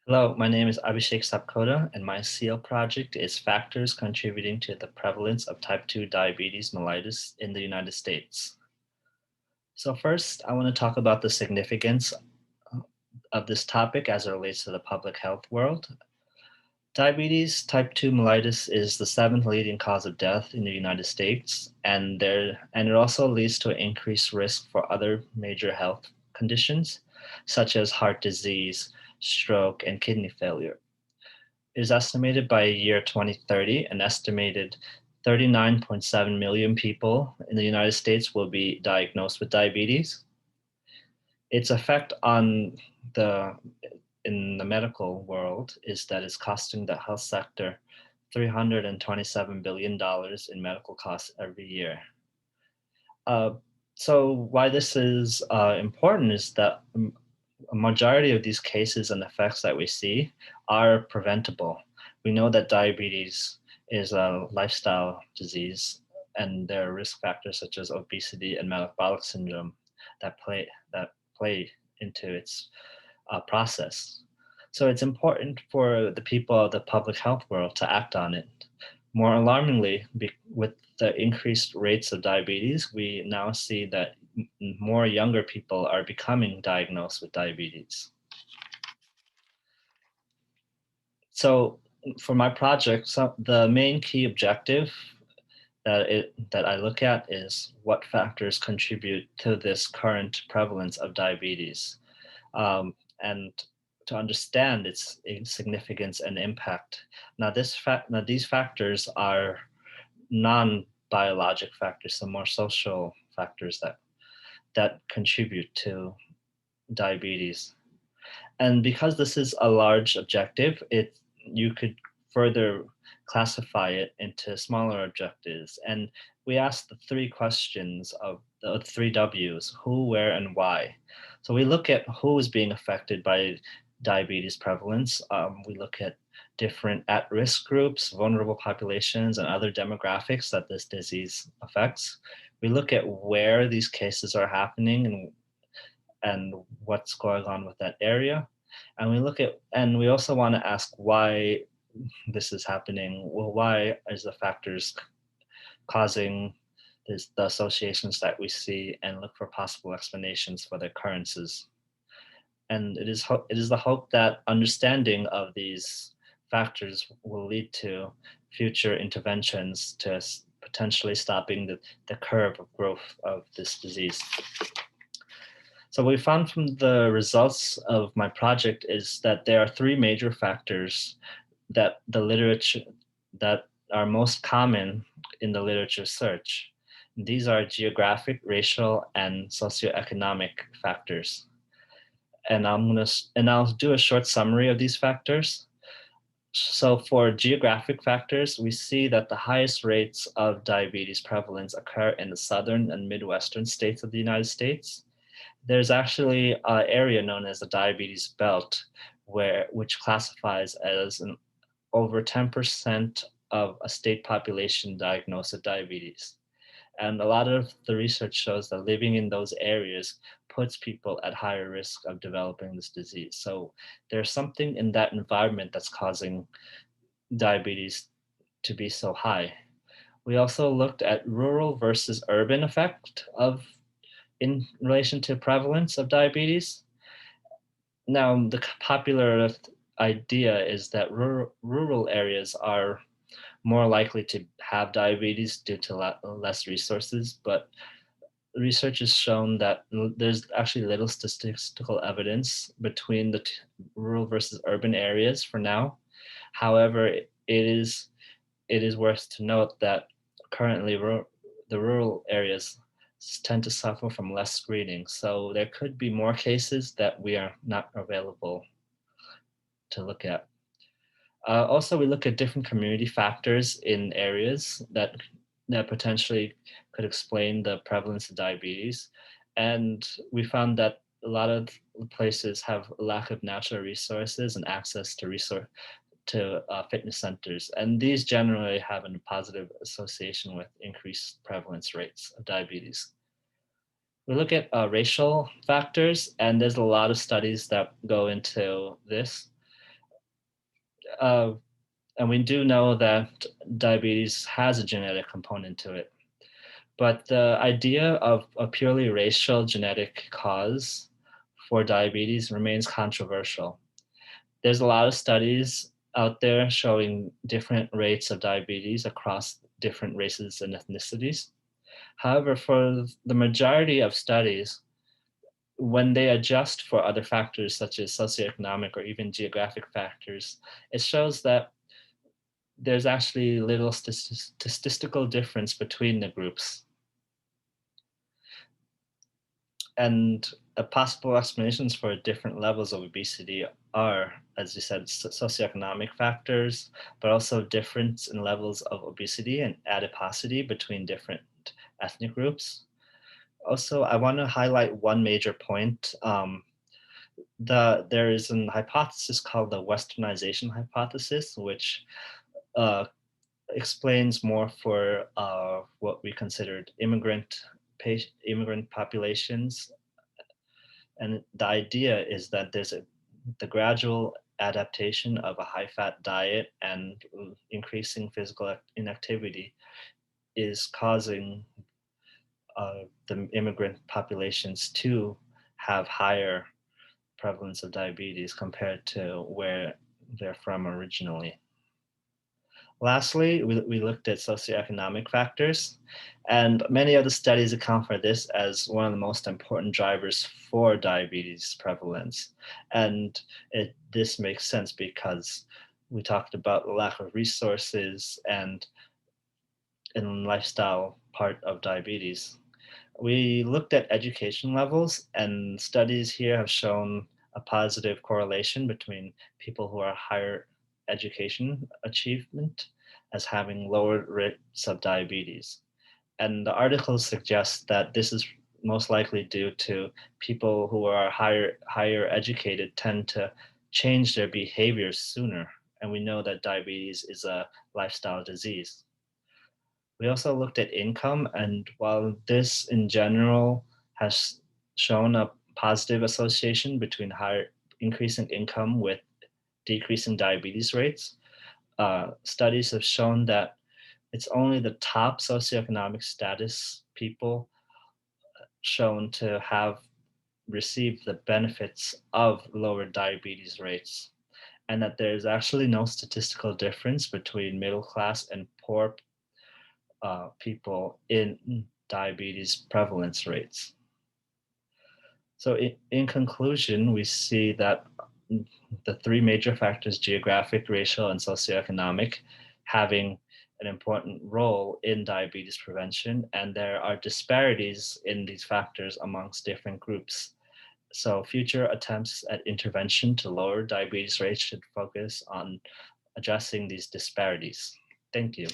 Hello, my name is Abishake Sapkota, and my CILE project is Factors Contributing to the Prevalence of Type 2 Diabetes mellitus in the United States. So first, I want to talk about the significance of this topic as it relates to the public health world. Diabetes type 2 mellitus is the seventh leading cause of death in the United States, and it also leads to an increased risk for other major health conditions, such as heart disease, stroke, and kidney failure. It is estimated by year 2030, an estimated 39.7 million people in the United States will be diagnosed with diabetes. Its effect on the in the medical world is that it's costing the health sector $327 billion in medical costs every year. Uh, so why this is important is that a majority of these cases and effects that we see are preventable. We know that diabetes is a lifestyle disease, and there are risk factors such as obesity and metabolic syndrome that play into its process. So it's important for the people of the public health world to act on it. More alarmingly, with the increased rates of diabetes, we now see that more younger people are becoming diagnosed with diabetes. So for my project, the main key objective that I look at is what factors contribute to this current prevalence of diabetes, and to understand its significance and impact. Now these factors are non-biologic factors, so more social factors that contribute to diabetes. And because this is a large objective, you could further classify it into smaller objectives. And we asked the three questions of the three W's: who, where, and why. So we look at who is being affected by diabetes prevalence. We look at different at-risk groups, vulnerable populations, and other demographics that this disease affects. We look at where these cases are happening and what's going on with that area. And we also want to ask why this is happening. Well, why is the factors causing the associations that we see, and look for possible explanations for the occurrences. And it is the hope that understanding of these factors will lead to future interventions to potentially stopping the curve of growth of this disease. So what we found from the results of my project is that there are three major factors that the literature that are most common in the literature search. These are geographic, racial, and socioeconomic factors. And I'll do a short summary of these factors. So for geographic factors, we see that the highest rates of diabetes prevalence occur in the southern and midwestern states of the United States. There's actually an area known as the diabetes belt, which classifies as over 10% of a state population diagnosed with diabetes. And a lot of the research shows that living in those areas puts people at higher risk of developing this disease. So there's something in that environment that's causing diabetes to be so high. We also looked at rural versus urban effect in relation to prevalence of diabetes. Now, the popular idea is that rural areas are more likely to have diabetes due to less resources, but research has shown that there's actually little statistical evidence between the rural versus urban areas for now. However, it is worth to note that currently the rural areas tend to suffer from less screening. So there could be more cases that we are not available to look at. Also, we look at different community factors in areas that potentially could explain the prevalence of diabetes. And we found that a lot of places have a lack of natural resources and access to fitness centers. And these generally have a positive association with increased prevalence rates of diabetes. We look at racial factors, and there's a lot of studies that go into this. uh, and we do know that diabetes has a genetic component to it. But the idea of a purely racial genetic cause for diabetes remains controversial. There's a lot of studies out there showing different rates of diabetes across different races and ethnicities. However, for the majority of studies, when they adjust for other factors such as socioeconomic or even geographic factors, it shows that there's actually little statistical difference between the groups. And possible explanations for different levels of obesity are, as you said, socioeconomic factors, but also difference in levels of obesity and adiposity between different ethnic groups. Also, I want to highlight one major point. There is an hypothesis called the Westernization hypothesis, which uh, explains more for what we considered immigrant populations. And the idea is that the gradual adaptation of a high fat diet and increasing physical inactivity is causing the immigrant populations to have higher prevalence of diabetes compared to where they're from originally. Lastly, we looked at socioeconomic factors, and many of the studies account for this as one of the most important drivers for diabetes prevalence. And this makes sense because we talked about the lack of resources and in lifestyle part of diabetes. We looked at education levels, and studies here have shown a positive correlation between people who are higher education achievement as having lower rates of diabetes. And the article suggests that this is most likely due to people who are higher educated tend to change their behaviors sooner. And we know that diabetes is a lifestyle disease. We also looked at income, and while this in general has shown a positive association between higher increasing income with decreasing diabetes rates, studies have shown that it's only the top socioeconomic status people shown to have received the benefits of lower diabetes rates, and that there's actually no statistical difference between middle class and poor people in diabetes prevalence rates. So, in conclusion, we see that the three major factors geographic, racial, and socioeconomic having an important role in diabetes prevention, and there are disparities in these factors amongst different groups. So, future attempts at intervention to lower diabetes rates should focus on addressing these disparities. Thank you.